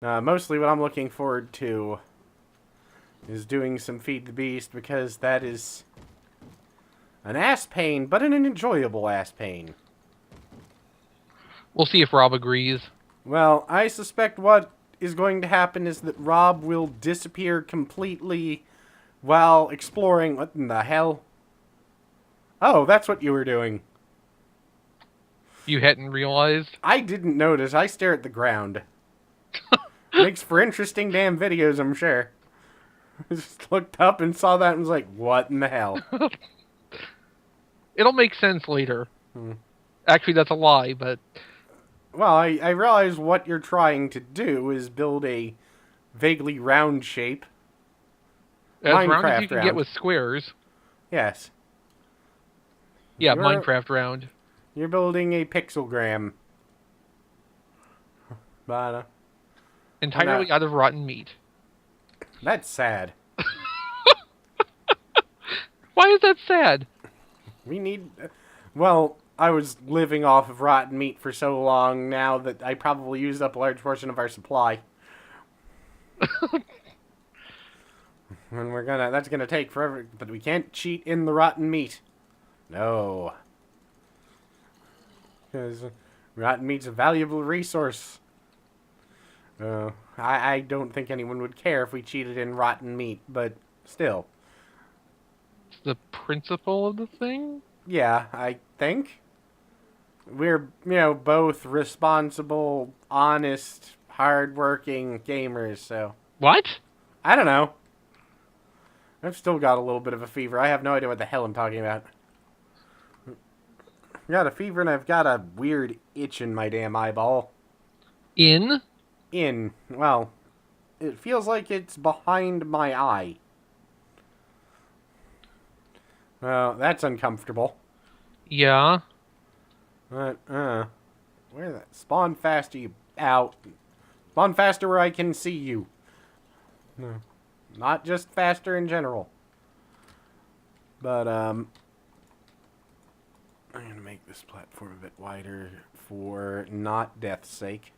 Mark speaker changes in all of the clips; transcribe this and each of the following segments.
Speaker 1: Mostly what I'm looking forward to is doing some Feed the Beast, because that is an ass pain, but an enjoyable ass pain.
Speaker 2: We'll see if Rob agrees.
Speaker 1: Well, I suspect what is going to happen is that Rob will disappear completely while exploring... What in the hell? Oh, that's what you were doing.
Speaker 2: You hadn't realized?
Speaker 1: I didn't notice. I stare at the ground. Makes for interesting damn videos, I'm sure. I just looked up and saw that and was like, what in the hell?
Speaker 2: It'll make sense later. Actually, that's a lie, but...
Speaker 1: Well, I realize what you're trying to do is build a vaguely round shape.
Speaker 2: As round as
Speaker 1: Minecraft
Speaker 2: you can
Speaker 1: round.
Speaker 2: get with squares.
Speaker 1: Yes.
Speaker 2: Yeah,
Speaker 1: You're-
Speaker 2: Minecraft round.
Speaker 1: You're building a pixelgram. But,
Speaker 2: Entirely out of rotten meat.
Speaker 1: that's sad.
Speaker 2: Why is that sad?
Speaker 1: We need... Well, I was living off of rotten meat for so long now that I probably used up a large portion of our supply. And that's gonna take forever, but we can't cheat in the rotten meat. No. Because rotten meat's a valuable resource. I don't think anyone would care if we cheated in rotten meat, but still.
Speaker 2: It's the principle of the thing?
Speaker 1: Yeah, I think. We're, both responsible, honest, hard-working gamers, so...
Speaker 2: What?
Speaker 1: I don't know. I've still got a little bit of a fever. I have no idea what the hell I'm talking about. I've got a fever and I've got a weird itch in my damn eyeball. Well, it feels like it's behind my eye. Well, that's uncomfortable.
Speaker 2: Yeah.
Speaker 1: Where that? Spawn faster, you out. Spawn faster where I can see you. No. Not just faster in general. But, I'm gonna make this platform a bit wider for not death's sake.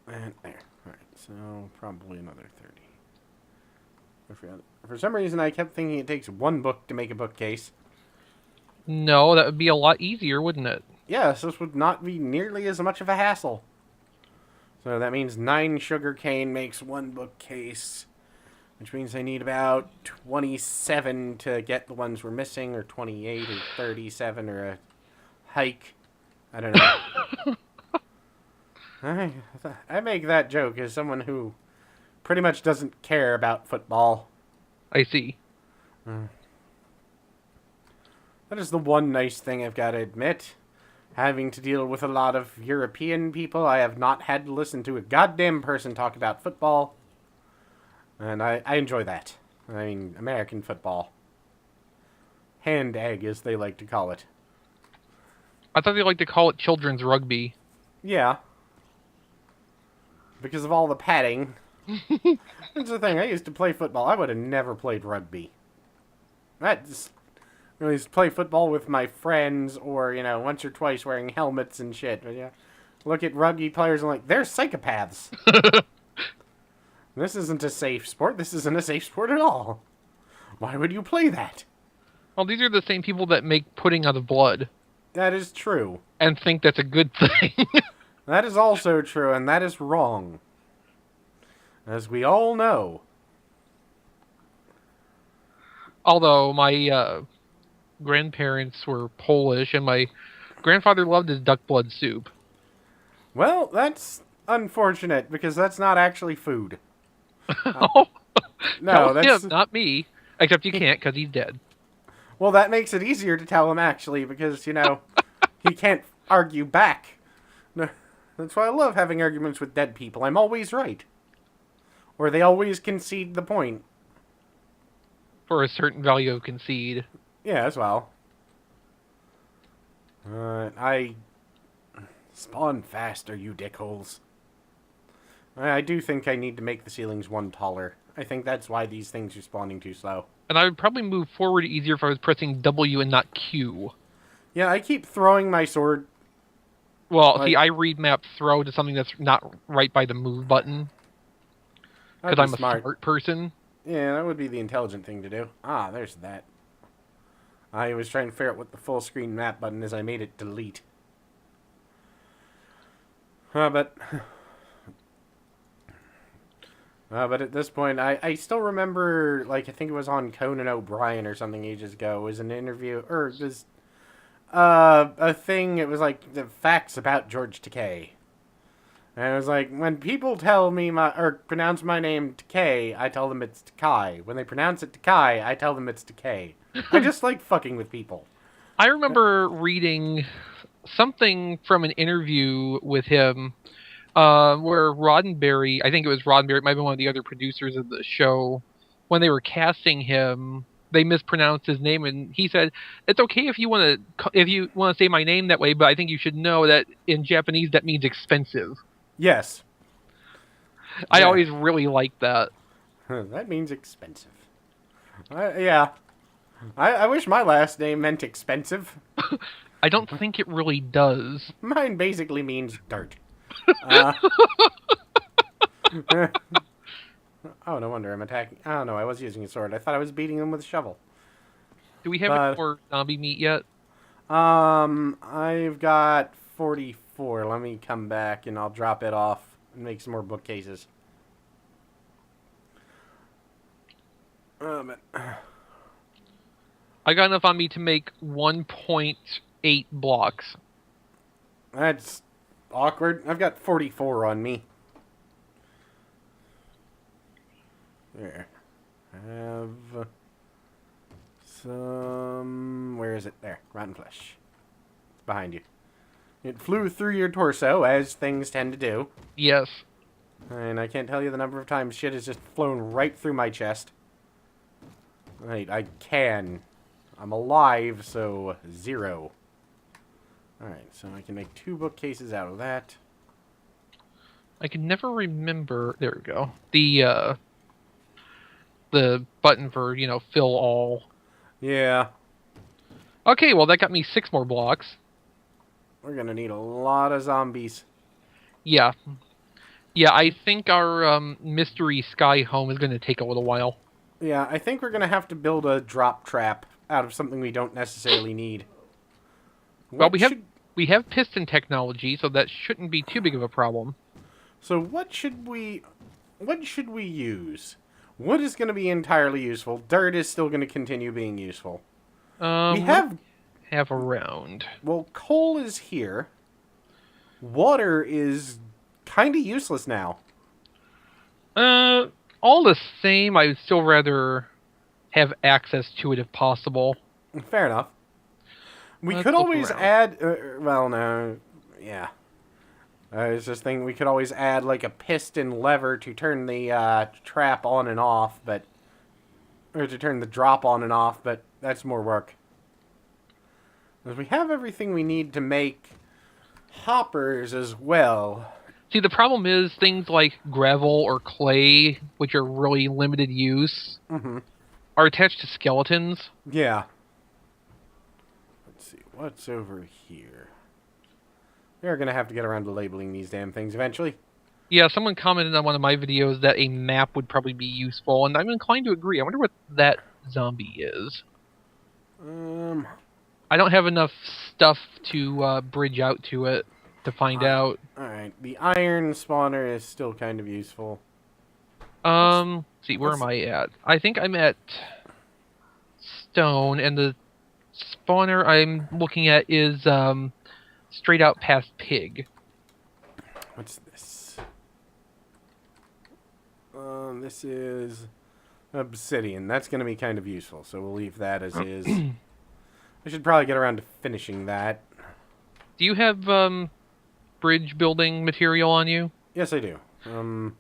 Speaker 1: And there. Alright, so probably another 30. For some reason, I kept thinking it takes one book to make a bookcase.
Speaker 2: No, that would be a lot easier, wouldn't it?
Speaker 1: Yes, this would not be nearly as much of a hassle. So that means 9 sugar cane makes one bookcase, which means I need about 27 to get the ones we're missing, or 28, or 37, or a hike. I don't know. I make that joke as someone who pretty much doesn't care about football.
Speaker 2: I see.
Speaker 1: That is the one nice thing I've got to admit. Having to deal with a lot of European people, I have not had to listen to a goddamn person talk about football. And I enjoy that. I mean, American football. Hand egg, as they like to call it.
Speaker 2: I thought they like to call it children's rugby.
Speaker 1: Yeah. Because of all the padding. That's the thing, I used to play football. I would have never played rugby. I used to play football with my friends, or, once or twice wearing helmets and shit. But yeah, look at rugby players and they're psychopaths. This isn't a safe sport. This isn't a safe sport at all. Why would you play that?
Speaker 2: Well, these are the same people that make pudding out of blood.
Speaker 1: That is true.
Speaker 2: And think that's a good thing.
Speaker 1: That is also true, and that is wrong. As we all know.
Speaker 2: Although my grandparents were Polish, and my grandfather loved his duck blood soup.
Speaker 1: Well, that's unfortunate, because that's not actually food.
Speaker 2: No, that's him, not me. Except you can't, because he's dead.
Speaker 1: Well, that makes it easier to tell him, actually, because, he can't argue back. No, that's why I love having arguments with dead people. I'm always right. Or they always concede the point.
Speaker 2: For a certain value of concede.
Speaker 1: Yeah, as well. I... Spawn faster, you dickholes. I do think I need to make the ceilings 1 taller. I think that's why these things are spawning too slow.
Speaker 2: And I would probably move forward easier if I was pressing W and not Q.
Speaker 1: Yeah, I keep throwing my sword
Speaker 2: Well, see,
Speaker 1: Like,
Speaker 2: I read map throw to something that's not right by the move button
Speaker 1: that'd
Speaker 2: because
Speaker 1: be
Speaker 2: I'm a
Speaker 1: smart.
Speaker 2: smart person.
Speaker 1: Yeah, that would be the intelligent thing to do. Ah, there's that. I was trying to figure out what the full screen map button is. I made it delete. But but at this point, I still remember, like, I think it was on Conan O'Brien or something ages ago. It was an interview, or it was a thing. It was like the facts about George Takei. And it was like, when people tell me or pronounce my name Takei, I tell them it's Takai. When they pronounce it Takai, I tell them it's Takei. I just like fucking with people.
Speaker 2: I remember reading something from an interview with him where Roddenberry, I think it was Roddenberry, it might have been one of the other producers of the show, when they were casting him, they mispronounced his name, and he said, "It's okay if you want to say my name that way, but I think you should know that in Japanese that means expensive."
Speaker 1: Yes.
Speaker 2: I
Speaker 1: Yeah.
Speaker 2: always really liked that.
Speaker 1: That means expensive. Yeah. I wish my last name meant expensive.
Speaker 2: I don't think it really does.
Speaker 1: Mine basically means dirt. Uh, oh, no wonder I'm attacking. Oh, no, I was using a sword. I thought I was beating them with a shovel.
Speaker 2: Do we have any
Speaker 1: But,
Speaker 2: more zombie meat yet?
Speaker 1: I've got 44. Let me come back and I'll drop it off and make some more bookcases. But
Speaker 2: I got enough on me to make 1.8 blocks.
Speaker 1: that's awkward. I've got 44 on me. There. I have some. Where is it? There. Rotten flesh. It's behind you. It flew through your torso, as things tend to do.
Speaker 2: Yes.
Speaker 1: And I can't tell you the number of times shit has just flown right through my chest. Right, I can. I'm alive, so 0. Alright, so I can make 2 bookcases out of that.
Speaker 2: I can never remember. There we go. The button for, fill all.
Speaker 1: Yeah,
Speaker 2: Okay, well, that got me 6 more blocks.
Speaker 1: we're gonna need a lot of zombies.
Speaker 2: Yeah. Yeah, I think our mystery sky home is going to take a little while.
Speaker 1: Yeah, I think we're gonna have to build a drop trap out of something we don't necessarily need.
Speaker 2: Well,
Speaker 1: What
Speaker 2: we have piston technology, so that shouldn't be too big of a problem.
Speaker 1: So what should we use? Wood is going to be entirely useful. Dirt is still going to continue being useful. We
Speaker 2: What do we have around?
Speaker 1: well, coal is here. Water is kind of useless now.
Speaker 2: All the same, I would still rather have access to it if possible.
Speaker 1: Fair enough. We
Speaker 2: Let's
Speaker 1: could
Speaker 2: look
Speaker 1: always
Speaker 2: around.
Speaker 1: add well, no. Yeah. I was just thinking we could always add like a piston lever to turn the trap on and off, or to turn the drop on and off, but that's more work. Because we have everything we need to make hoppers as well.
Speaker 2: See, the problem is things like gravel or clay, which are really limited use,
Speaker 1: Mm-hmm.
Speaker 2: are attached to skeletons.
Speaker 1: Yeah. Let's see, what's over here? We're going to have to get around to labeling these damn things eventually.
Speaker 2: Yeah, someone commented on one of my videos that a map would probably be useful, and I'm inclined to agree. I wonder what that zombie is. I don't have enough stuff to bridge out to it to find out.
Speaker 1: Alright, the iron spawner is still kind of useful.
Speaker 2: See, where am I at? I think I'm at stone, and the spawner I'm looking at is straight out past pig.
Speaker 1: What's this? This is obsidian. That's going to be kind of useful, so we'll leave that as is. I should probably get around to finishing that.
Speaker 2: Do you have bridge building material on you?
Speaker 1: Yes, I do. On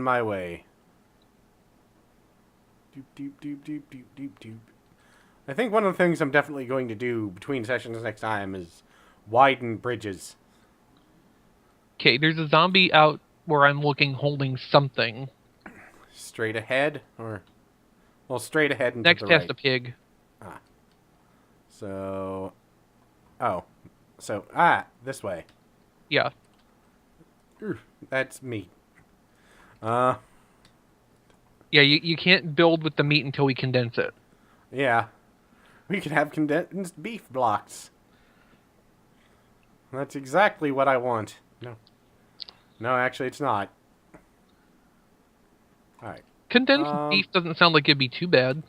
Speaker 1: my way. Doop, doop, doop, doop, doop, doop, doop. I think one of the things I'm definitely going to do between sessions next time is widen bridges.
Speaker 2: Okay, there's a zombie out where I'm looking holding something.
Speaker 1: Straight ahead, or... Well, straight ahead and
Speaker 2: Next
Speaker 1: to the
Speaker 2: past
Speaker 1: right.
Speaker 2: the pig.
Speaker 1: So... Oh. So, this way.
Speaker 2: Yeah.
Speaker 1: That's meat. Uh,
Speaker 2: Yeah, you can't build with the meat until we condense it.
Speaker 1: yeah. We could have condensed beef blocks. That's exactly what I want. No. No, actually, it's not. Alright.
Speaker 2: Condensed beef doesn't sound like it'd be too bad.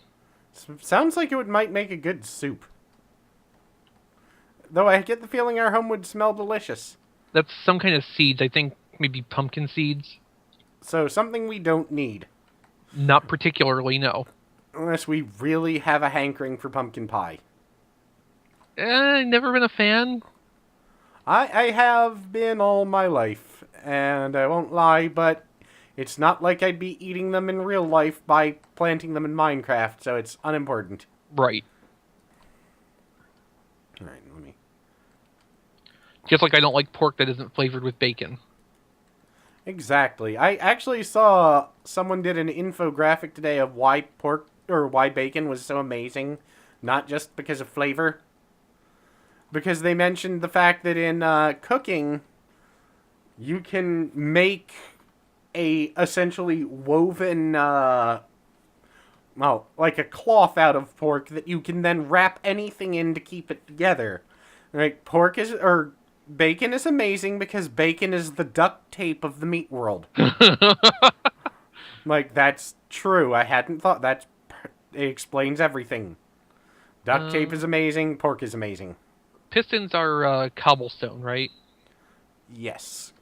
Speaker 1: Sounds like might make a good soup. Though I get the feeling our home would smell delicious.
Speaker 2: That's some kind of seeds. I think maybe pumpkin seeds.
Speaker 1: So, something we don't need.
Speaker 2: Not particularly, no.
Speaker 1: Unless we really have a hankering for pumpkin pie.
Speaker 2: Never been a fan.
Speaker 1: I have been all my life, and I won't lie, but it's not like I'd be eating them in real life by planting them in Minecraft, so it's unimportant.
Speaker 2: Right.
Speaker 1: Alright, let me...
Speaker 2: Just like I don't like pork that isn't flavored with bacon.
Speaker 1: Exactly. I actually saw someone did an infographic today of why why bacon was so amazing, not just because of flavor. Because they mentioned the fact that in cooking, you can make a essentially woven, like a cloth out of pork that you can then wrap anything in to keep it together. Like, bacon is amazing because bacon is the duct tape of the meat world. Like, that's true. I hadn't thought it explains everything. Duct tape is amazing, pork is amazing.
Speaker 2: Pistons are cobblestone, right?
Speaker 1: Yes.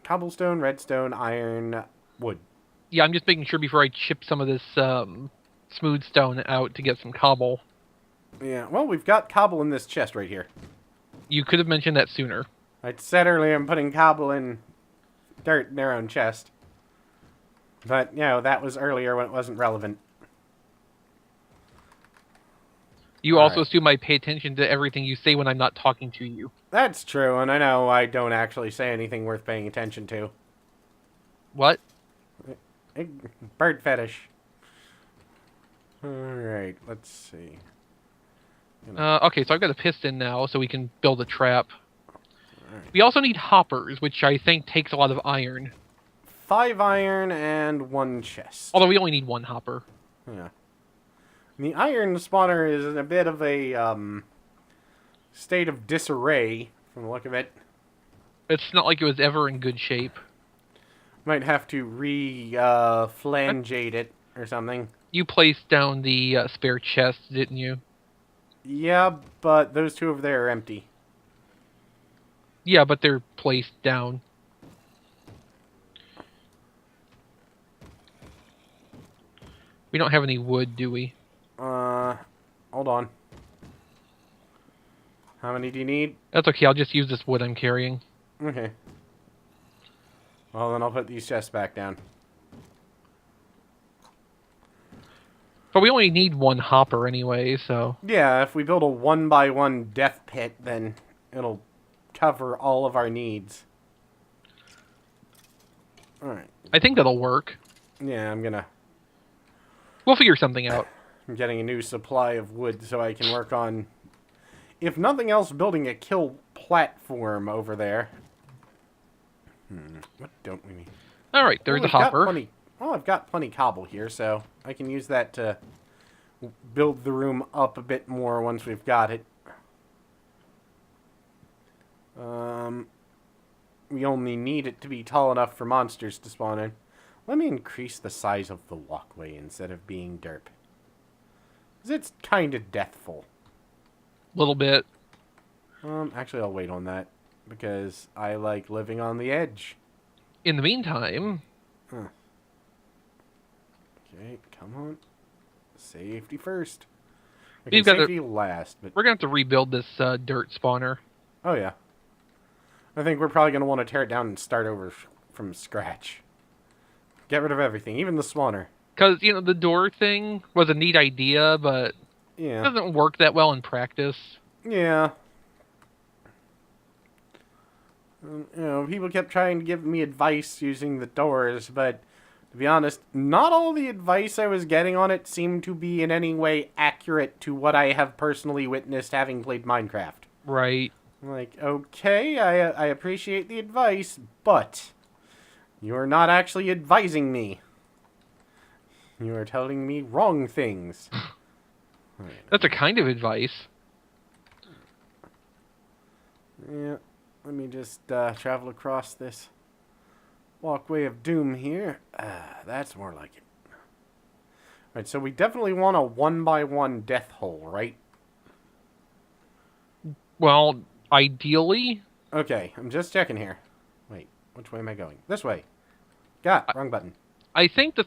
Speaker 1: Cobblestone, redstone, iron, wood.
Speaker 2: Yeah, I'm just making sure before I chip some of this smooth stone out to get some cobble.
Speaker 1: Yeah, well, we've got cobble in this chest right here.
Speaker 2: You could have mentioned that sooner.
Speaker 1: I said earlier I'm putting cobble in dirt in their own chest. But, that was earlier when it wasn't relevant.
Speaker 2: You also assume I pay attention to everything you say when I'm not talking to you.
Speaker 1: That's true, and I know I don't actually say anything worth paying attention to.
Speaker 2: What?
Speaker 1: Bird fetish. Alright, let's see.
Speaker 2: Okay, so I've got a piston now, so we can build a trap. Right. We also need hoppers, which I think takes a lot of iron.
Speaker 1: 5 iron and 1 chest.
Speaker 2: Although we only need 1 hopper.
Speaker 1: Yeah. The iron spawner is in a bit of a state of disarray, from the look of it.
Speaker 2: It's not like it was ever in good shape.
Speaker 1: Might have to flangate it or something.
Speaker 2: You placed down the spare chest, didn't you?
Speaker 1: Yeah, but those 2 over there are empty.
Speaker 2: Yeah, but they're placed down. We don't have any wood, do we?
Speaker 1: Hold on. How many do you need?
Speaker 2: That's okay, I'll just use this wood I'm carrying.
Speaker 1: Okay. Well, then I'll put these chests back down.
Speaker 2: But we only need 1 hopper anyway, so...
Speaker 1: Yeah, if we build a 1x1 death pit, then it'll cover all of our needs. Alright.
Speaker 2: I think that'll work.
Speaker 1: Yeah,
Speaker 2: We'll figure something out.
Speaker 1: I'm getting a new supply of wood so I can work on, if nothing else, building a kill platform over there. What don't we need?
Speaker 2: Alright, there's a hopper.
Speaker 1: I've got plenty cobble here, so I can use that to build the room up a bit more once we've got it. We only need it to be tall enough for monsters to spawn in. Let me increase the size of the walkway instead of being derp. 'Cause it's kind of deathful.
Speaker 2: Little bit.
Speaker 1: Actually, I'll wait on that. Because I like living on the edge.
Speaker 2: In the meantime...
Speaker 1: Okay, come on. Safety first. Okay, safety last. But...
Speaker 2: We're going to have to rebuild this dirt spawner.
Speaker 1: Oh, yeah. I think we're probably going to want to tear it down and start over from scratch. Get rid of everything, even the spawner.
Speaker 2: Because, the door thing was a neat idea, but
Speaker 1: yeah,
Speaker 2: it doesn't work that well in practice.
Speaker 1: Yeah. People kept trying to give me advice using the doors, but to be honest, not all the advice I was getting on it seemed to be in any way accurate to what I have personally witnessed having played Minecraft.
Speaker 2: Right.
Speaker 1: I'm like, okay, I appreciate the advice, but you're not actually advising me. You are telling me wrong things. Right.
Speaker 2: That's a kind of advice.
Speaker 1: Yeah, let me just travel across this walkway of doom here. That's more like it. Right, so we definitely want a 1x1 death hole, right?
Speaker 2: Well, ideally,
Speaker 1: Okay, I'm just checking here. Wait, which way am I going? This way. God, wrong button.
Speaker 2: I think the